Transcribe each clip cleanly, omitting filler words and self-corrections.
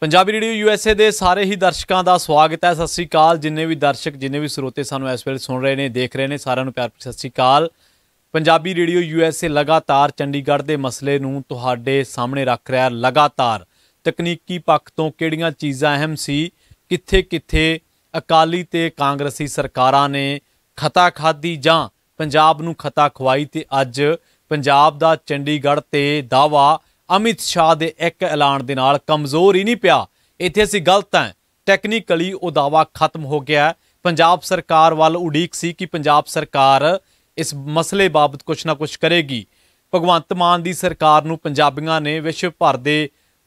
Punjabi radio USA के सारे ही दर्शकों का स्वागत है। सत श्री अकाल। जिन्ने भी दर्शक जिन्ने भी स्रोते सानू इस वेले सुन रहे हैं देख रहे हैं सारिਆਂ ਨੂੰ प्यार सत श्री अकाल। पंजाबी रेडियो यूएसए लगातार चंडीगढ़ के मसले नूं तुहाडे सामने रख रहा। लगातार तकनीकी पक्ष तो किहड़ियां चीज़ां अहम सी, कित्थे कित्थे अकाली ते कांग्रेसी सरकारां ने खता खाधी जां पंजाब नूं खता खवाई ते अज पंजाब दा चंडीगढ़ ते दावा अमित शाह के एक ऐलान के नाल कमज़ोर ही नहीं पिया। इत्थे असीं गलत हैं। टैक्नीकली वो दावा खत्म हो गया। पंजाब सरकार वाल उड़ीक सी कि पंजाब सरकार इस मसले बाबत कुछ ना कुछ करेगी। भगवंत मान की सरकार नूं पंजाबियों ने विश्व भर के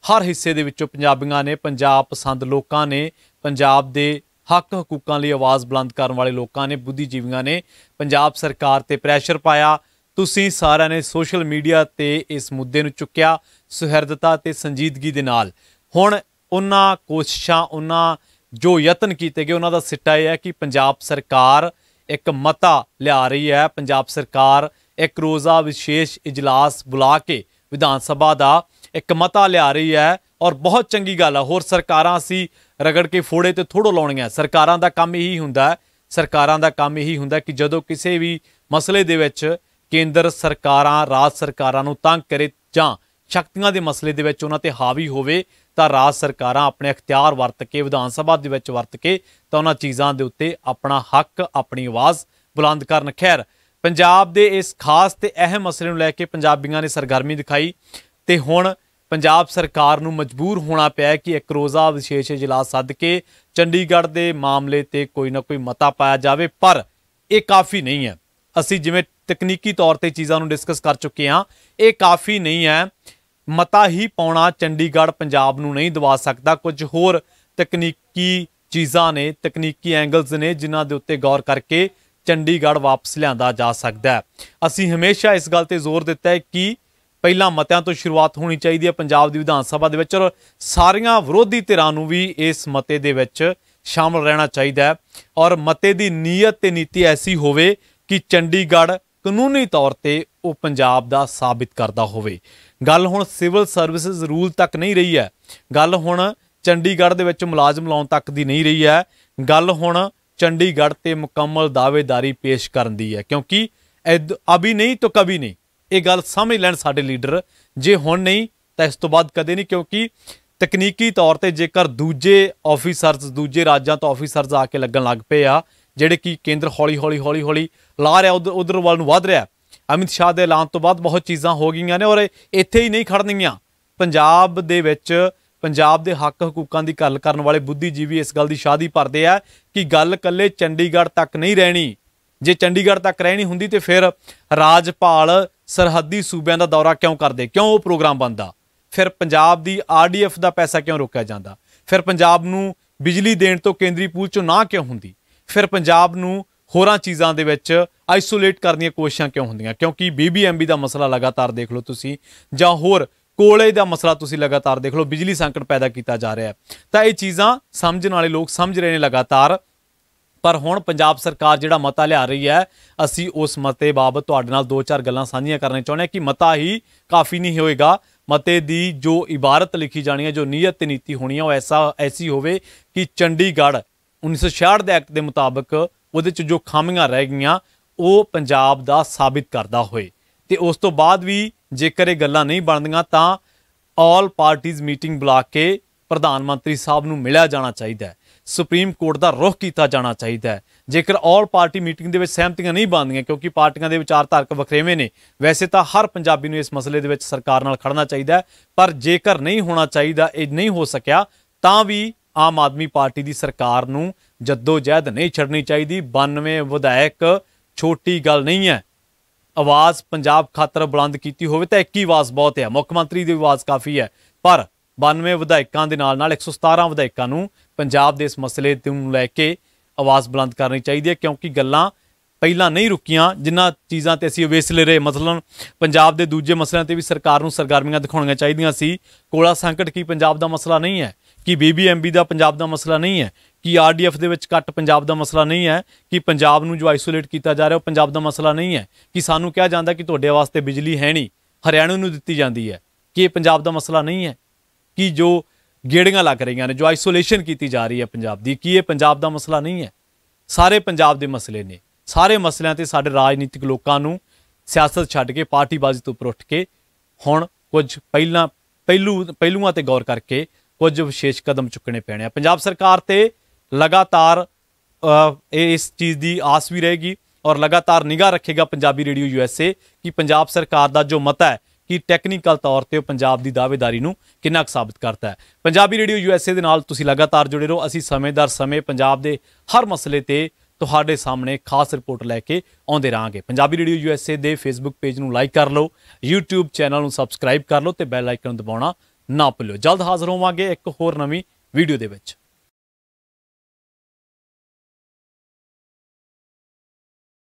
हर हिस्से दे विचों पंजाबियों ने पंजाब पसंद लोगों ने पंजाब के हक हकूकों लिए आवाज़ बुलंद करने वाले लोगों ने बुद्धिजीवियों ने पंजाब सरकार ते प्रैशर पाया। तुसीं सारिਆਂ ने सोशल मीडिया ते इस मुद्दे नूं चुक्या सुहिरदता ते संजीदगी दे नाल। हुण उन्हां कोशिशां उन्हां जो यतन कीते गए उन्हां दा सिट्टा यह है कि पंजाब सरकार एक मता लिया रही है। पंजाब सरकार एक रोज़ा विशेष इजलास बुला के विधान सभा का एक मता लिया रही है और बहुत चंगी गल है। होर सरकारां असीं रगड़ के फोड़े ते थोड़ो लाउणीआं। सरकारां दा काम यही हुंदा है। सरकारां दा काम यही हुंदा कि जदों किसी भी मसले दे विच केंद्र सरकारां राज सरकारां नूं तंग करे जां शक्तियां दे मसले दे विच उन्हां ते हावी होवे तां राज सरकारां अपने अख्तियार वरत के विधान सभा दे विच वरत के तां उन्हां चीज़ां दे उत्ते अपना हक अपनी आवाज़ बुलंद करन। खैर पंजाब दे इस खास ते अहम मसले नूं लैके पंजाबियों ने सरगर्मी दिखाई ते हुण पंजाब सरकार नूं मजबूर होना पिया कि एक रोज़ा विशेष इजलास सद के चंडीगढ़ के मामले ते कोई ना कोई मता पाया जाए। पर यह काफ़ी नहीं है। असीं जिवें तकनीकी तौर पर चीज़ों को डिस्कस कर चुके हैं, ये काफ़ी नहीं है। मता ही पाउणा चंडीगढ़ पंजाब नूं नहीं दवा सकता। कुछ होर तकनीकी चीज़ां ने तकनीकी एंगल्स ने जिन्हां दे उत्ते गौर करके चंडीगढ़ वापस लिआंदा जा सकता है। असीं हमेशा इस गल ते जोर दिता है कि पहला मतिਆਂ तो शुरुआत होनी चाहिए पंजाब की विधान सभा दे विच और सारियां विरोधी धिरां नूं भी इस मते दे विच शामिल रहना चाहिए और मते की नीयत ते नीति ऐसी होवे कि चंडीगढ़ कानूनी तौर पर वो पंजाब का साबित करता होवे। गल हुण सिविल सर्विसिज रूल तक नहीं रही है। गल हुण चंडीगढ़ दे विच मुलाजम लाउण तक दी नहीं रही है। गल हुण चंडीगढ़ ते मुकम्मल दावेदारी पेश करन दी है, क्योंकि अभी नहीं तो कभी नहीं। ये गल समझ लैण साडे लीडर, जे हुण नहीं तो इस तो बाद कदे नहीं। क्योंकि तकनीकी तौर पर जेकर दूजे ऑफिसरस दूजे राज्यों तो ऑफिसरस आके लगन लग पे आ ਜਿਹੜੇ कि केंद्र हौली हौली हौली हौली ला रहा उधर वाल नूं वध रहा। अमित शाह के ऐलान तो बाद बहुत चीज़ां हो गई ने और इत्थे ही नहीं खड़नगियां। पंजाब दे विच पंजाब दे हक हकूकों की गल करन वाले बुद्धिजीवी इस गल की शादी भरदे आ कि गल कल्ले चंडीगढ़ तक नहीं रहनी। जे चंडीगढ़ तक रहनी हुंदी तो फिर राजपाल सरहदी सूबे का दौरा क्यों करते, क्यों वो प्रोग्राम बनता, फिर पंजाब की RDF का पैसा क्यों रोकया जाता, फिर पंजाब नूं बिजली देण तो केंद्रीय पूल चों ना क्यों हुंदी, फिर पंजाब नूं होरां चीज़ां दे विच आइसोलेट करने दी कोशिशां क्यों होंदियां। क्योंकि BBMB का मसला लगातार देख लो तुसीं जां होर कोले का मसला तुसीं लगातार देख लो, बिजली संकट पैदा किया जा रहा है। तो ये चीज़ां समझण वाले लोग समझ रहे हैं लगातार। पर हुण पंजाब सरकार जिहड़ा मता लिया रही है, असीं उस मते बाबत तुहाडे नाल दो चार गल्लां साझीआं करना चाहुंदे हां कि मता ही काफ़ी नहीं होएगा। मते दी जो इबारत लिखी जानी है, जो नीयत ते नीति होनी है, वो ऐसी होवे कि चंडीगढ़ 1966 के एक्ट के मुताबिक उहदे च जो खामियां रह गईयां वो पंजाब दा साबित करदा होए ते उस तो बाद भी जेकर ये गल्लां नहीं बनदियां तां ऑल पार्टीज़ मीटिंग बुला के प्रधानमंत्री साहब नूं मिलिया जाना चाहिए, सुप्रीम कोर्ट का रुख किया जाना चाहिए। जेकर ऑल पार्टी मीटिंग दे विच सहमतियां नहीं बनदियां, क्योंकि पार्टियां दे विचारधारक वखरेवे ने, वैसे तो हर पंजाबी नूं इस मसले दे विच सरकार नाल खड़ना चाहिए। पर जेकर नहीं होना चाहिए, ये नहीं हो सकिया तां भी आम आदमी पार्टी की सरकार नूं जद्दोजहद नहीं छड्डनी चाहिए। 92 विधायक छोटी गल नहीं है। आवाज़ पंजाब खातर बुलंद की होवे तो एक ही आवाज़ बहुत है, मुख्यमंत्री की आवाज़ काफ़ी है। पर 92 विधायकों के नाल 117 विधायकों नूं पंजाब के इस मसले नूं लैके आवाज़ बुलंद करनी चाहिए, क्योंकि गल्लां पहलां नहीं रुकियां जिन्हां चीज़ां ते असीं वेसले रहे। मसलन पंजाब के दूजे मसलिਆਂ ते भी सरकार नूं सरगर्मियां दिखाउणीਆਂ चाहीदियां सी। कोला संकट की पंजाब का मसला नहीं है, कि BBMB का पंजाब का मसला नहीं है, कि RDF दे विच घट पंजाब का मसला नहीं है, कि पंजाब नूं जो आइसोलेट किया जा रहा है पंजाब का मसला नहीं है, कि सानूं कहा जाता कि तुहाडे वास्ते बिजली है नहीं, हरियाणा नूं दित्ती जाती है, कि ये पंजाब का मसला नहीं है, कि जो ਗੇੜੀਆਂ ਲੱਗ ਰਹੀਆਂ ਨੇ, ਜੋ ਆਈਸੋਲੇਸ਼ਨ ਕੀਤੀ ਜਾ ਰਹੀ ਹੈ ਪੰਜਾਬ ਦੀ, ਕੀ ਇਹ ਪੰਜਾਬ ਦਾ ਮਸਲਾ ਨਹੀਂ ਹੈ? ਸਾਰੇ ਪੰਜਾਬ ਦੇ ਮਸਲੇ ਨੇ। ਸਾਰੇ ਮਸਲਿਆਂ ਤੇ ਸਾਡੇ ਰਾਜਨੀਤਿਕ ਲੋਕਾਂ ਨੂੰ ਸਿਆਸਤ ਛੱਡ ਕੇ, ਪਾਰਟੀਬਾਜ਼ੀ ਤੋਂ ਉੱਪਰ ਉੱਠ ਕੇ ਹੁਣ ਕੁਝ ਪਹਿਲੂਆਂ ਤੇ ਗੌਰ ਕਰਕੇ ਕੁਝ ਵਿਸ਼ੇਸ਼ ਕਦਮ ਚੁੱਕਣੇ ਪੈਣੇ ਆ। ਪੰਜਾਬ ਸਰਕਾਰ ਤੇ ਲਗਾਤਾਰ ਇਸ ਚੀਜ਼ ਦੀ ਆਸ ਵੀ ਰਹੇਗੀ ਔਰ ਲਗਾਤਾਰ ਨਿਗਾਹ ਰੱਖੇਗਾ ਪੰਜਾਬੀ ਰੇਡੀਓ USA ਕਿ ਪੰਜਾਬ ਸਰਕਾਰ ਦਾ ਜੋ ਮਤਾ ਹੈ ਕਿ ਟੈਕਨੀਕਲ ਤੌਰ ਤੇ ਉਹ ਪੰਜਾਬ ਦੀ ਦਾਅਵੇਦਾਰੀ ਨੂੰ ਕਿੰਨਾ ਕੁ ਸਾਬਤ ਕਰਦਾ ਹੈ। ਪੰਜਾਬੀ ਰੇਡੀਓ USA ਦੇ ਨਾਲ ਤੁਸੀਂ ਲਗਾਤਾਰ ਜੁੜੇ ਰਹੋ। ਅਸੀਂ ਸਮੇਂ ਦਰ ਸਮੇਂ ਪੰਜਾਬ ਦੇ ਹਰ ਮਸਲੇ ਤੇ ਤੁਹਾਡੇ ਸਾਹਮਣੇ ਖਾਸ ਰਿਪੋਰਟ ਲੈ ਕੇ ਆਉਂਦੇ ਰਹਾਂਗੇ। ਪੰਜਾਬੀ ਰੇਡੀਓ USA ਦੇ ਫੇਸਬੁੱਕ ਪੇਜ ਨੂੰ ਲਾਈਕ ਕਰ ਲਓ, YouTube ਚੈਨਲ ਨੂੰ ਸਬਸਕ੍ਰਾਈਬ ਕਰ ਲਓ ਤੇ ਬੈਲ ਆਈਕਨ ਦਬਾਉਣਾ ਨਾ ਭੁੱਲਿਓ। ਜਲਦ ਹਾਜ਼ਰ ਹੋਵਾਂਗੇ ਇੱਕ ਹੋਰ ਨਵੀਂ ਵੀਡੀਓ ਦੇ ਵਿੱਚ।